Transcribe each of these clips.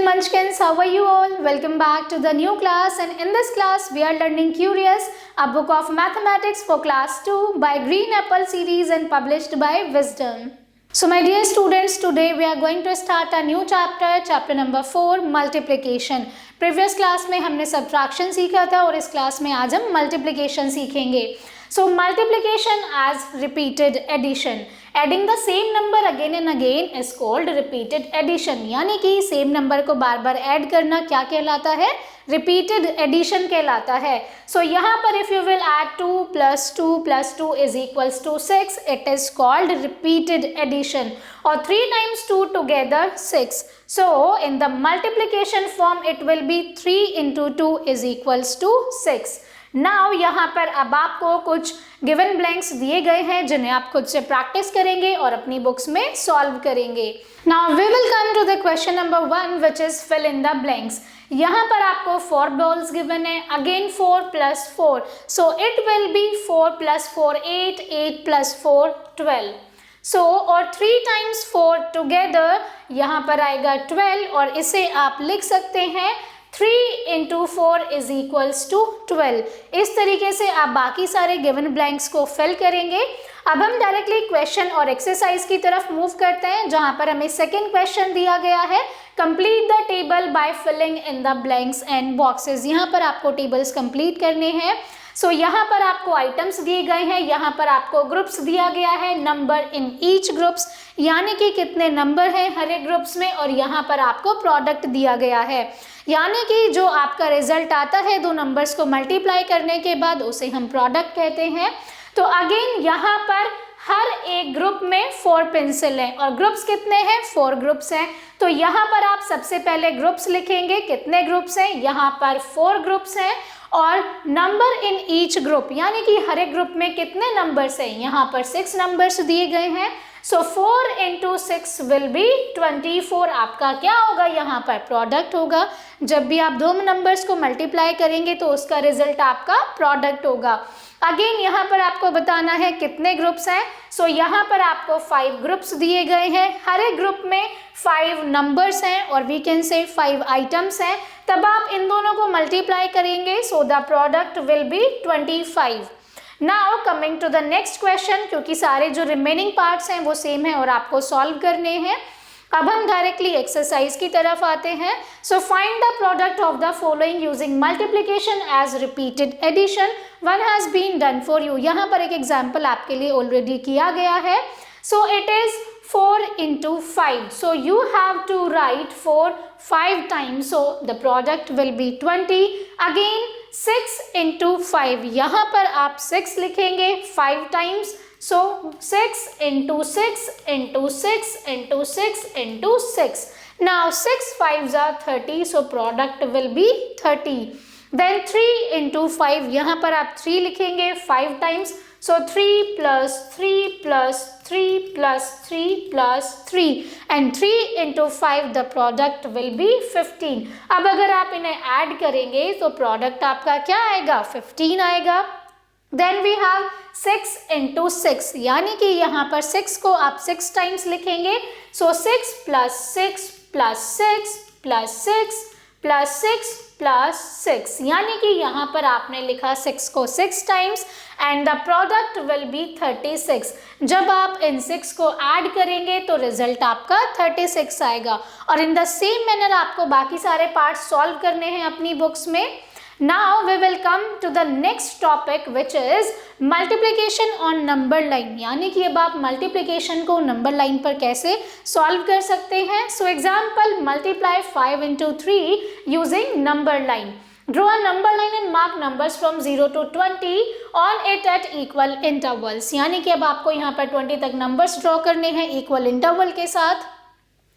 Munchkins, how are you all? Welcome back to the new class, and in this class we are learning Curious, a book of mathematics for class 2 by Green Apple series and published by Wisdom. So my dear students, today we are going to start a new chapter number 4, multiplication. Previous class में हमने subtraction सीखा था और इस class में आज हम multiplication सीखेंगे. So multiplication as repeated addition. Adding the same number again and again is called repeated addition. यानी कि same number को बार बार add करना क्या कहलाता है? Repeated addition कहलाता है. So यहाँ पर if you will add 2 plus 2 plus 2 is equals to 6, it is called repeated addition. Or 3 times 2 together 6. So in the multiplication form it will be 3 into 2 is equals to 6. Now यहाँ पर अब आपको कुछ given blanks दिए गए हैं जिन्हें आप खुद से प्रैक्टिस करेंगे और अपनी बुक्स में सॉल्व करेंगे. Now we will come to the question number 1 which is fill in the blanks. यहाँ पर आपको 4 बॉल्स गिवन है, again 4 plus 4, so it will be 4 plus 4 8, 8 plus 4 12. So और 3 times 4 टुगेदर यहाँ पर आएगा 12 और इसे आप लिख सकते हैं 3 into 4 is equals to 12. इस तरीके से आप बाकी सारे गिवन ब्लैंक्स को फिल करेंगे. अब हम डायरेक्टली क्वेश्चन और एक्सरसाइज की तरफ मूव करते हैं जहां पर हमें सेकंड क्वेश्चन दिया गया है, complete the table by filling in the blanks and boxes. यहाँ पर आपको टेबल्स कंप्लीट करने हैं. सो यहाँ पर आपको आइटम्स दिए गए हैं, यहाँ पर आपको ग्रुप्स दिया गया है, नंबर इन ईच ग्रुप्स यानी कि कितने नंबर हैं हर एक ग्रुप्स में, और यहाँ पर आपको प्रोडक्ट दिया गया है यानी कि जो आपका रिजल्ट आता है दो नंबर्स को मल्टीप्लाई करने के बाद उसे हम प्रोडक्ट कहते हैं. तो अगेन यहाँ पर हर एक ग्रुप में 4 पेंसिल हैं और ग्रुप्स कितने हैं? 4 ग्रुप्स हैं. तो यहाँ पर आप सबसे पहले ग्रुप्स लिखेंगे. कितने ग्रुप्स हैं? यहाँ पर 4 ग्रुप्स हैं और नंबर इन ईच ग्रुप यानी कि हर एक ग्रुप में कितने नंबर्स हैं? यहाँ पर 6 नंबर्स दिए गए हैं. सो 4 into 6 विल बी 24. आपका क्या होगा? यहाँ पर प्रोडक्ट होगा. जब भी आप दो नंबर्स को मल्टीप्लाई करेंगे तो उसका रिजल्ट आपका प्रोडक्ट होगा. अगेन यहाँ पर आपको बताना है कितने ग्रुप्स हैं. सो यहाँ पर आपको 5 ग्रुप्स दिए गए हैं, हर एक ग्रुप में 5 नंबर्स हैं और वी कैन से 5 आइटम्स हैं. तब आप इन दोनों को मल्टीप्लाई करेंगे so the product will be 25. Now coming to the next question, क्योंकि सारे जो रिमेनिंग पार्ट्स हैं वो सेम है और आपको सॉल्व करने हैं. अब हम डायरेक्टली एक्सरसाइज की तरफ आते हैं. So find the product of the following using multiplication as repeated addition. One has been done for you. यहाँ पर एक एग्जाम्पल आपके लिए ऑलरेडी किया गया है. So it is 4 into 5. So you have to write 4 5 times. So the product will be 20. Again 6 into 5. यहाँ पर आप 6 लिखेंगे 5 times. So 6 into 6 into 6 into 6 into 6. Now 6 5s are 30. So product will be 30. Then 3 into 5. यहाँ पर आप 3 लिखेंगे 5 times. So 3 plus 3 plus 3 plus 3 plus 3 and 3 into 5 the product will be 15. अब अगर आप इन्हें ऐड करेंगे तो प्रोडक्ट आपका क्या आएगा? 15 आएगा. Then we have 6 into 6 यानी कि यहाँ पर 6 को आप 6 टाइम्स लिखेंगे. So 6 plus 6 plus 6 plus 6 plus 6 plus 6 यानी कि यहाँ पर आपने लिखा 6 को 6 times and the product will B 36. जब आप इन 6 को ऐड करेंगे तो रिजल्ट आपका 36 आएगा. और इन द सेम मैनर आपको बाकी सारे पार्ट्स सॉल्व करने हैं अपनी बुक्स में. Now we will come to the next topic which is multiplication on number line. यानी कि अब आप multiplication को number line पर कैसे solve कर सकते हैं. So example, multiply 5 into 3 using number line. Draw a number line and mark numbers from 0 to 20 on it at equal intervals. यानी कि अब आपको यहाँ पर 20 तक numbers draw करने हैं equal interval के साथ.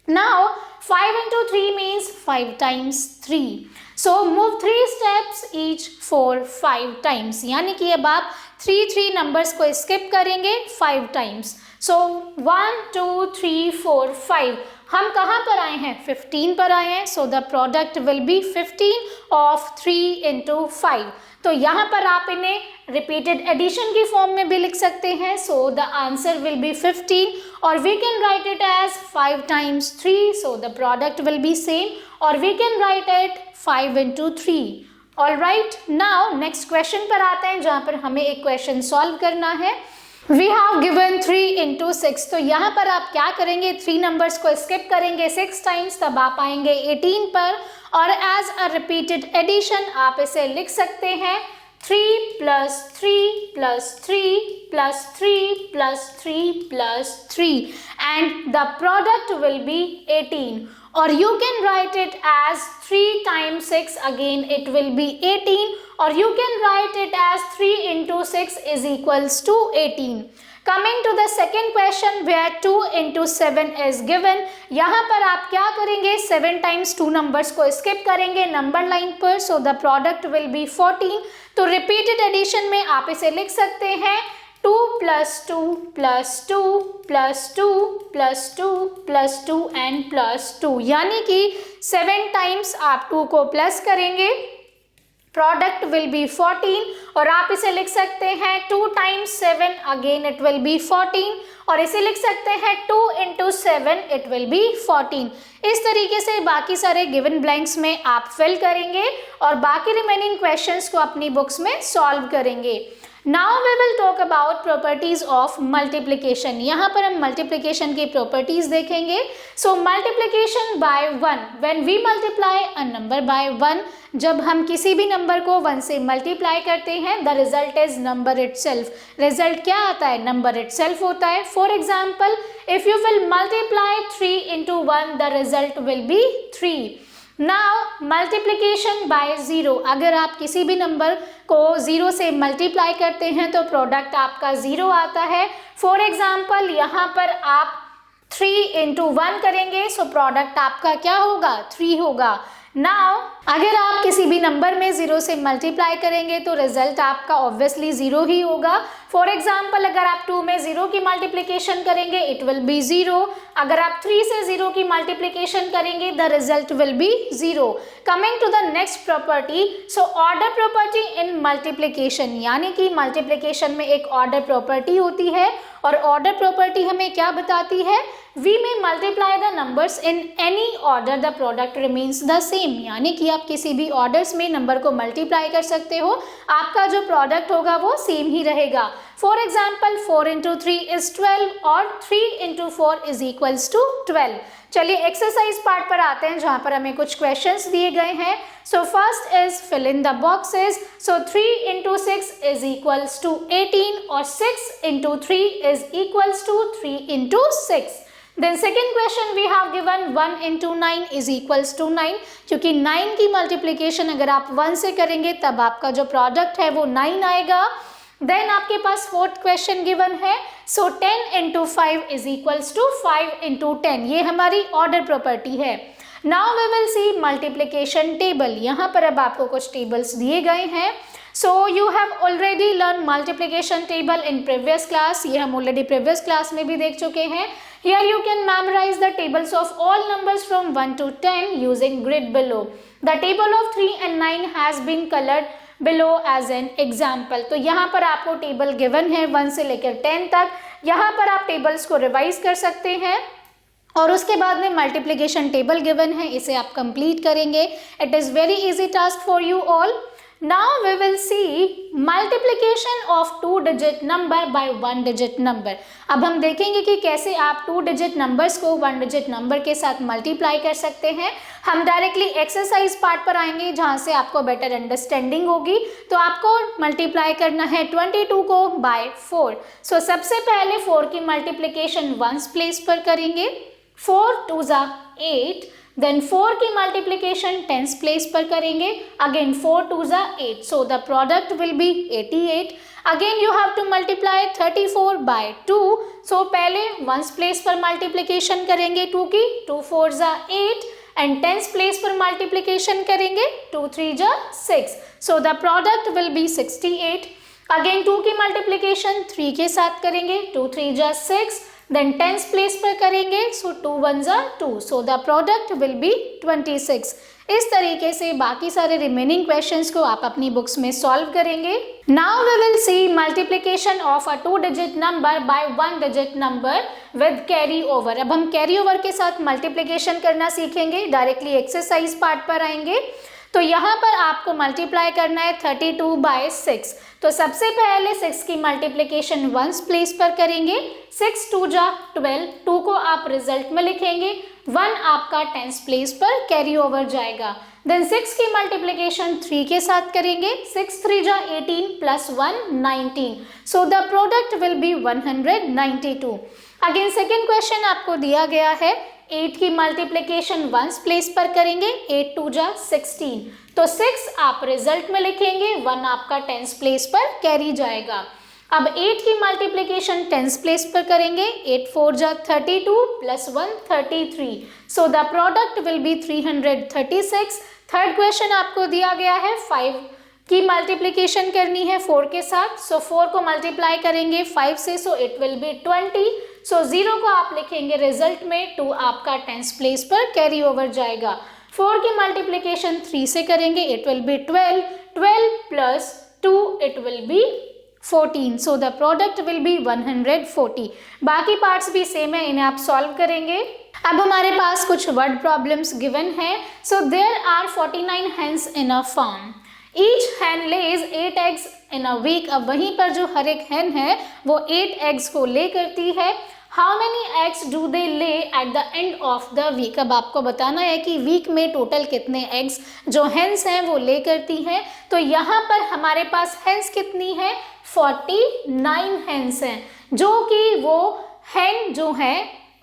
Now 5 into 3 means 5 times 3. So move 3 steps each for 5 times. यानी कि अब आप 3 नंबर्स को स्किप करेंगे 5 टाइम्स। सो 1 2 3 4 5 हम कहाँ पर आए हैं? 15 पर आए हैं। So the product will be 15 of 3 into 5। तो यहाँ पर आप इन्हें रिपीटेड एडिशन की फॉर्म में भी लिख सकते हैं। So the answer will be 15 और we can write it as 5 times 3। So the product will be same और we can write it 5 into 3। Alright, now next question पर आते हैं जहाँ पर हमें एक क्वेश्चन सॉल्व करना है। We have given 3 into 6। तो यहाँ पर आप क्या करेंगे? 3 नंबर्स को स्किप करेंगे 6 टाइम्स, तब आप आएंगे 18 पर और एज अ रिपीटेड एडिशन आप इसे लिख सकते हैं 3 plus 3 plus 3 plus 3 plus 3 plus 3 and the product will be 18। or you can write it as 3 times 6, again it will be 18, or you can write it as 3 into 6 is equals to 18। Coming to the second question where 2 into 7 is given, यहाँ पर आप क्या करेंगे? 7 times 2 numbers को skip करेंगे number line पर, so the product will be 14। तो repeated addition में आप इसे लिख सकते हैं 2 plus 2 plus 2 plus 2 plus 2 plus 2 and plus 2, यानी कि 7 times आप 2 को प्लस करेंगे, प्रोडक्ट विल बी 14 और आप इसे लिख सकते हैं 2 times 7, again it will B 14 और इसे लिख सकते हैं 2 into 7 इट विल बी 14। इस तरीके से बाकी सारे गिवन ब्लैंक्स में आप फिल करेंगे और बाकी रिमेनिंग क्वेश्चंस को अपनी बुक्स में सॉल्व करेंगे। Now we will talk about properties of multiplication। यहाँ पर हम multiplication की properties देखेंगे। So multiplication by 1, when we multiply a number by 1, जब हम किसी भी नंबर को 1 से मल्टीप्लाई करते हैं the result is number itself। Result क्या आता है? नंबर itself होता है। For example, if you will multiply 3 into 1, the result will be 3। Now multiplication bye 0, अगर आप किसी भी नंबर को 0 से मल्टीप्लाई करते हैं तो प्रोडक्ट आपका 0 आता है। फॉर एग्जाम्पल यहाँ पर आप 3 into 1 करेंगे, सो प्रोडक्ट आपका क्या होगा? 3 होगा। नाउ अगर आप किसी भी नंबर में 0 से मल्टीप्लाई करेंगे तो रिजल्ट आपका ऑब्वियसली 0 ही होगा। फॉर एग्जाम्पल अगर आप 2 में 0 की मल्टीप्लिकेशन करेंगे इट विल बी 0। अगर आप 3 से 0 की मल्टीप्लिकेशन करेंगे the result will be 0। Coming to the next property, so order property in multiplication, यानी कि मल्टीप्लिकेशन में एक ऑर्डर प्रॉपर्टी होती है और ऑर्डर प्रॉपर्टी हमें क्या बताती है? We may multiply the numbers in any order, the product remains the same। यानी कि आप किसी भी ऑर्डर्स में नंबर को मल्टीप्लाई कर सकते हो, आपका जो प्रोडक्ट होगा वो सेम ही रहेगा। फॉर एग्जाम्पल 4 into 3 is 12 और 3 into 4 is equals to 12। चलिए एक्सरसाइज पार्ट पर आते हैं जहाँ पर हमें कुछ क्वेश्चंस दिए गए हैं। So first is fill in the boxes. So 3 into 6 is equals to 18 और 6 into 3 is equals to 3 into 6। Then second question we have given 1 into 9 is equals to 9, क्योंकि 9 की मल्टीप्लिकेशन अगर आप 1 से करेंगे तब आपका जो प्रोडक्ट है वो 9 आएगा। देन आपके पास फोर्थ क्वेश्चन गिवन है, सो 10 into 5 is equals to 5 into 10, ये हमारी ऑर्डर प्रॉपर्टी है। Now we will see multiplication table. यहाँ पर अब आपको कुछ टेबल्स दिए गए हैं। So you have already learn multiplication table in previous class, ये हम ऑलरेडी प्रीवियस क्लास में भी देख चुके हैं। Here you can memorize the tables of all numbers from 1 to 10 using grid below. The table of 3 and 9 has been colored below as an example। तो यहाँ पर आपको टेबल गिवन है 1 से लेकर 10 तक, यहाँ पर आप टेबल्स को रिवाइज कर सकते हैं और उसके बाद में मल्टीप्लिकेशन टेबल गिवन है, इसे आप कंप्लीट करेंगे। It is very easy task for you all. Now we will see multiplication of 2-digit number by 1-digit number। अब हम देखेंगे कि कैसे आप 2-digit numbers को 1-digit number के साथ मल्टीप्लाई कर सकते हैं। हम डायरेक्टली एक्सरसाइज पार्ट पर आएंगे जहाँ से आपको बेटर अंडरस्टैंडिंग होगी। तो आपको मल्टीप्लाई करना है 22 को बाय 4। सो सबसे पहले 4 की मल्टीप्लिकेशन 1s प्लेस पर करेंगे, 4 2s 8। देन 4 की मल्टीप्लिकेशन 10s प्लेस पर करेंगे, again 4 2s 8, so the product will be 88। Again you have to multiply 34 by 2, so पहले 1s प्लेस पर मल्टीप्लिकेशन करेंगे 2 की, 2 4s 8 एंड 10s प्लेस पर मल्टीप्लिकेशन करेंगे 2 3s 6, so the product will B 68। Again 2 की multiplication 3 के साथ करेंगे, 2 3 जा 6, देन टेंस प्लेस पर करेंगे, सो 2 1 जा 2, सो द प्रोडक्ट विल बी 26। इस तरीके से बाकी सारे रिमेनिंग क्वेश्चंस को आप अपनी बुक्स में सॉल्व करेंगे। Now we will see multiplication of a 2 digit number bye 1 digit number with carry over. अब हम कैरी ओवर के साथ मल्टीप्लिकेशन करना सीखेंगे, डायरेक्टली एक्सरसाइज पार्ट पर आएंगे। तो यहाँ पर आपको मल्टीप्लाई करना है 32 बाय 6। तो सबसे पहले 6 की मल्टीप्लिकेशन वंस प्लेस पर करेंगे, 6 2 जा 12, 2 को आप रिजल्ट में लिखेंगे, 1 आपका टेंस प्लेस पर कैरी ओवर जाएगा। देन 6 की मल्टीप्लिकेशन 3 के साथ करेंगे, 6 3 जा 18 plus 1 19, so the product will B 192। Again second question आपको दिया गया है, 8 की मल्टीप्लिकेशन वंस प्लेस पर करेंगे, 8 2 जा 16, तो 6 आप रिजल्ट में लिखेंगे, 1 आपका टेंस प्लेस पर कैरी जाएगा। अब 8 की मल्टीप्लिकेशन टेंस प्लेस पर करेंगे, 8 4 जा 32 plus 1 33, so the product will B 336। Third question आपको दिया गया है, 5 की मल्टीप्लिकेशन करनी है 4 के साथ, सो 4 को मल्टीप्लाई करेंगे 5 से, सो इट विल बी 20, सो 0 को आप लिखेंगे रिजल्ट में, 2 आपका टेंस प्लेस पर कैरी ओवर जाएगा। 4 की मल्टीप्लिकेशन 3 से करेंगे, it will B 12, 12 plus 2 it will B 14, so the product will B 140। बाकी पार्ट्स भी सेम है, इन्हें आप सॉल्व करेंगे। अब हमारे पास कुछ वर्ड प्रॉब्लम्स गिवन है। So there are 49 hens in a farm, each hen lays 8 eggs in a week। अब वहीं पर जो हर एक hen है वो 8 eggs को ले करती है। How many eggs do they lay at the end of the week? अब आपको बताना है कि वीक में टोटल कितने एग्स जो hens हैं वो ले करती हैं। तो यहाँ पर हमारे पास hens कितनी है, 49 hens हैं, जो कि वो hen जो है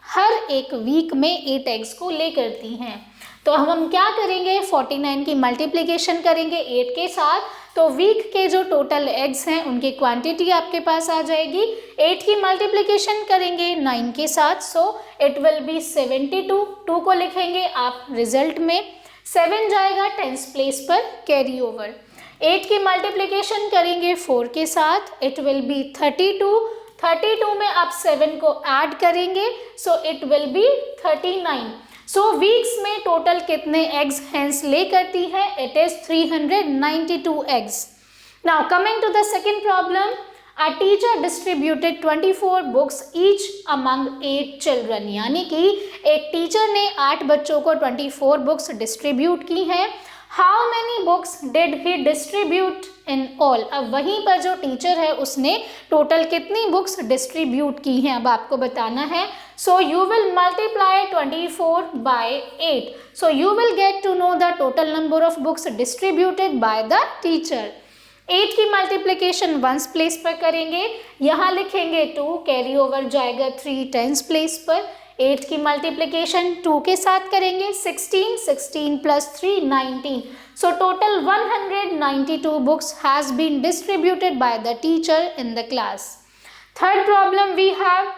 हर एक वीक में 8 एग्स को ले करती हैं। तो हम क्या करेंगे, 49 की मल्टीप्लिकेशन करेंगे 8 के साथ, तो वीक के जो टोटल एग्स हैं उनकी क्वांटिटी आपके पास आ जाएगी। 8 की मल्टीप्लिकेशन करेंगे 9 के साथ, सो इट विल बी 72, 2 को लिखेंगे आप रिजल्ट में, 7 जाएगा टेंस प्लेस पर कैरी ओवर। 8 की मल्टीप्लिकेशन करेंगे 4 के साथ, इट विल बी 32, 32 में आप 7 को ऐड करेंगे, so it will be 39। So weeks में टोटल कितने एग्स हेंस ले करती है, it is 392 eggs. Now coming to the second problem, a teacher distributed 24 books each among 8 children, यानी कि एक टीचर ने 8 बच्चों को 24 बुक्स डिस्ट्रीब्यूट की हैं। How many books did he distribute in all? अब वहीं पर जो टीचर है उसने टोटल कितनी बुक्स डिस्ट्रीब्यूट की हैं, अब आपको बताना है। So you will multiply 24 by 8, so you will get to know the total number of books distributed by the teacher. 8 की मल्टीप्लिकेशन वंस प्लेस पर करेंगे, यहाँ लिखेंगे 2, कैरी ओवर जाएगा 3 टेंस प्लेस पर। 8 की मल्टीप्लिकेशन 2 के साथ करेंगे, 16, 16 plus 3 19, so total 192 books has been distributed by the teacher in the class. Third problem we have,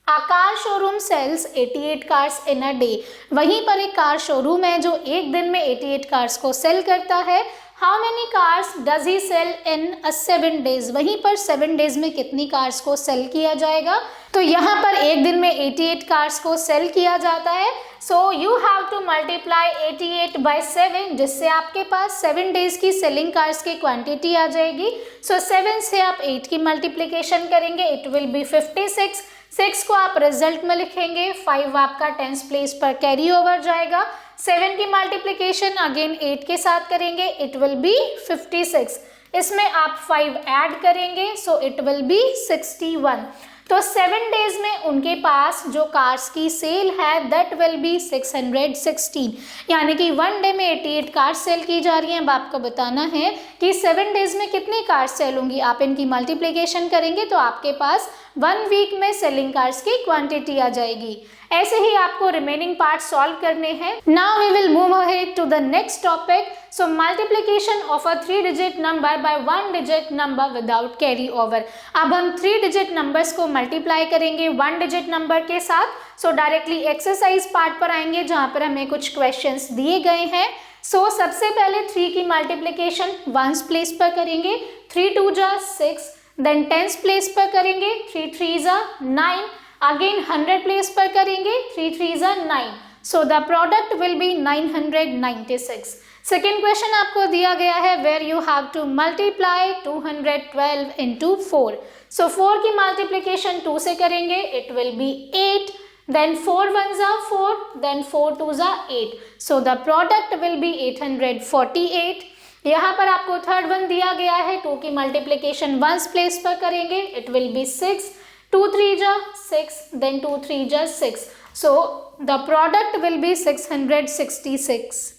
A car showroom sells 88 cars in a day। वहीं पर एक कार शोरूम है जो एक दिन में 88 कार्स को सेल करता है। How many cars does he sell in a 7 days? वहीं पर 7 डेज में कितनी कार्स को सेल किया जाएगा? तो यहाँ पर एक दिन में 88 कार्स को सेल किया जाता है। So you have to multiply 88 by 7, जिससे आपके पास 7 डेज की सेलिंग कार्स की क्वांटिटी आ जाएगी। सो 7 से आप 8 की मल्टीप्लिकेशन करेंगे, इट विल बी 56। 6 को आप रिजल्ट में लिखेंगे, 5 आपका टेंस प्लेस पर कैरी ओवर जाएगा। 7 की मल्टीप्लिकेशन अगेन 8 के साथ करेंगे, इट विल बी 56। इसमें आप 5 ऐड करेंगे, सो इट विल बी 61। तो 7 डेज में उनके पास जो कार्स की सेल है दैट विल बी 616, यानी कि 1 डे में 88 कार्स सेल की जा रही हैं। अब आपको बताना है कि 7 डेज में कितनी कार्स सेल होंगी। आप इनकी मल्टीप्लिकेशन करेंगे तो आपके पास 1 वीक में सेलिंग कार्स की क्वांटिटी आ जाएगी। ऐसे ही आपको रिमेनिंग पार्ट सॉल्व करने हैं। Now we will move ahead to the next topic. So multiplication of a 3 digit number bye 1 digit number without carry over. अब हम 3 डिजिट नंबर्स को मल्टीप्लाई करेंगे 1 डिजिट नंबर के साथ। सो डायरेक्टली एक्सरसाइज पार्ट पर आएंगे जहां पर हमें कुछ क्वेश्चंस दिए गए हैं। सो सबसे पहले 3 की मल्टीप्लिकेशन वंस प्लेस पर करेंगे, 3 2 जा 6, देन टेंस प्लेस पर करेंगे, 3 3 जा 9, अगेन 100 प्लेस पर करेंगे, 3 3 जा 9, so the product will be 996। Second question आपको दिया गया है where you have to multiply 212 into 4। So 4 की मल्टीप्लिकेशन 2 से करेंगे, it will be 8, then 4 1s are 4, then 4 2s are 8, so the product will be 848। यहाँ पर आपको थर्ड वन दिया गया है, 2 की मल्टीप्लिकेशन वंस प्लेस पर करेंगे, इट विल बी 6, 2 3 जा 6, then 2 3 जा 6, so the product will be 666।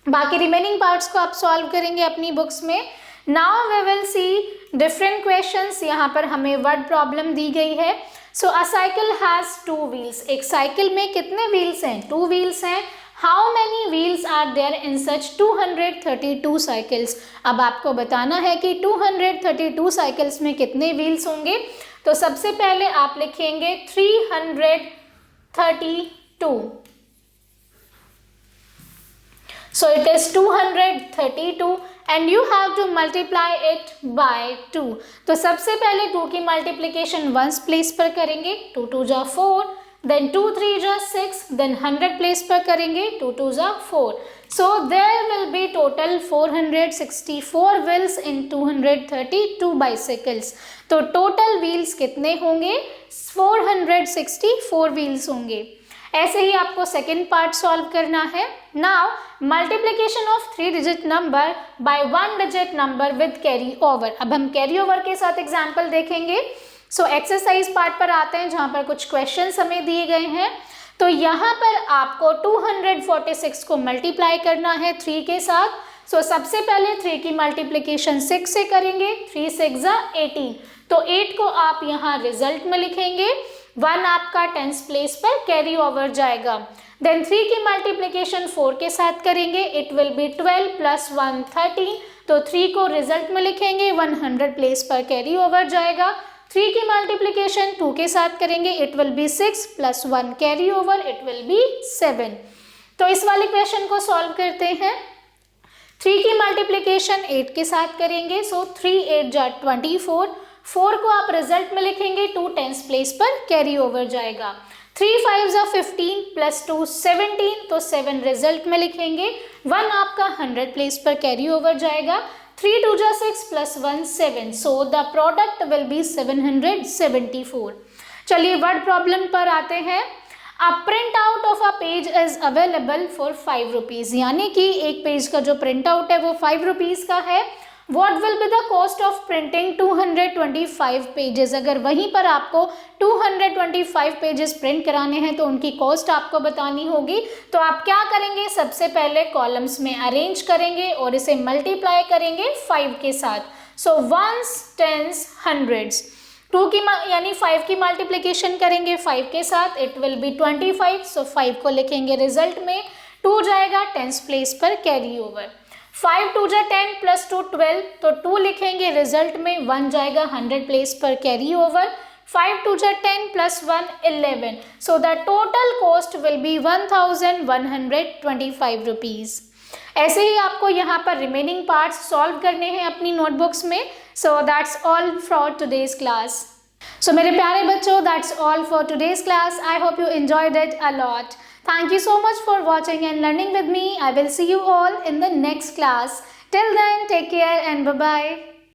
बाकी रिमेनिंग पार्ट्स को आप सॉल्व करेंगे अपनी बुक्स में। Now we will see different questions. यहाँ पर हमें वर्ड प्रॉब्लम दी गई है। So a cycle has 2 wheels. एक साइकिल में कितने व्हील्स हैं? 2 व्हील्स हैं। How many wheels are there in such 232 cycles. अब आपको बताना है कि 232 साइकिल्स में कितने व्हील्स होंगे। तो सबसे पहले आप लिखेंगे 332। So it is 232 and you have to multiply it by 2। तो सबसे पहले 2 की मल्टीप्लिकेशन वंस प्लेस पर करेंगे, 2 2 जा 4, then 2 3 जा 6, then 100 प्लेस पर करेंगे, 2 2 जा 4। So there will be total 464 wheels in 232 bicycles। तो टोटल व्हील्स कितने होंगे? 464 व्हील्स होंगे। ऐसे ही आपको सेकेंड पार्ट सॉल्व करना है। Now multiplication of 3 digit number bye 1 digit number with carry over. अब हम कैरी ओवर के साथ एग्जाम्पल देखेंगे। सो एक्सरसाइज पार्ट पर आते हैं जहां पर कुछ क्वेश्चंस हमें दिए गए हैं। तो यहाँ पर आपको 246 को मल्टीप्लाई करना है 3 के साथ। सो सबसे पहले 3 की मल्टीप्लिकेशन 6 से करेंगे, 3 6 जा 18। तो 8 को आप यहाँ रिजल्ट में लिखेंगे, 1 आपका टेंस प्लेस पर कैरी ओवर जाएगा। देन 3 की मल्टीप्लिकेशन 4 के साथ करेंगे, इट विल बी 12 प्लस 1 13। तो 3 को रिजल्ट में लिखेंगे, 100 प्लेस पर कैरी ओवर जाएगा। 3 की मल्टीप्लिकेशन 2 के साथ करेंगे, it will B 6 plus 1 carry over, it will B 7। तो इस वाले क्वेश्चन को सॉल्व करते हैं। 3 की मल्टीप्लिकेशन 8 के साथ करेंगे, सो 3 8 जा 24। 4 को आप रिजल्ट में लिखेंगे, 2 टेंस प्लेस पर कैरी ओवर जाएगा। 3 5 जा 15 प्लस 2 17। तो 7 रिजल्ट में लिखेंगे, 1 आपका 100 प्लेस पर कैरी ओवर जाएगा। 3 2 जा 6 plus 1 7। So the product will B 774। चलिए वर्ड प्रॉब्लम पर आते हैं। A print out of a page is available for 5 rupees. यानी कि एक पेज का जो प्रिंट आउट है वो 5 रुपीज का है। What will be the cost of printing 225 pages? अगर वहीं पर आपको 225 पेजेस प्रिंट कराने हैं तो उनकी कॉस्ट आपको बतानी होगी। तो आप क्या करेंगे? सबसे पहले कॉलम्स में अरेंज करेंगे और इसे मल्टीप्लाई करेंगे 5 के साथ। So ones tens hundreds. 2 की यानी 5 की मल्टीप्लिकेशन करेंगे 5 के साथ, इट विल बी 25। सो 5 को लिखेंगे रिजल्ट में, 2 जाएगा टेंस प्लेस पर कैरी ओवर। 5 2 जा 10 प्लस 2 12। तो 2 लिखेंगे रिजल्ट में, 1 जाएगा 100 प्लेस पर कैरी ओवर। 5 2 जा 10 plus 1 11। So the total cost will be 1125 rupees. ऐसे ही आपको यहाँ पर रिमेनिंग पार्ट्स सॉल्व करने हैं अपनी नोटबुक्स में। So that's all for today's class. So मेरे प्यारे बच्चों, that's all for today's class. I hope you enjoyed it a lot. Thank you so much for watching and learning with me. I will see you all in the next class. Till then, take care and bye-bye.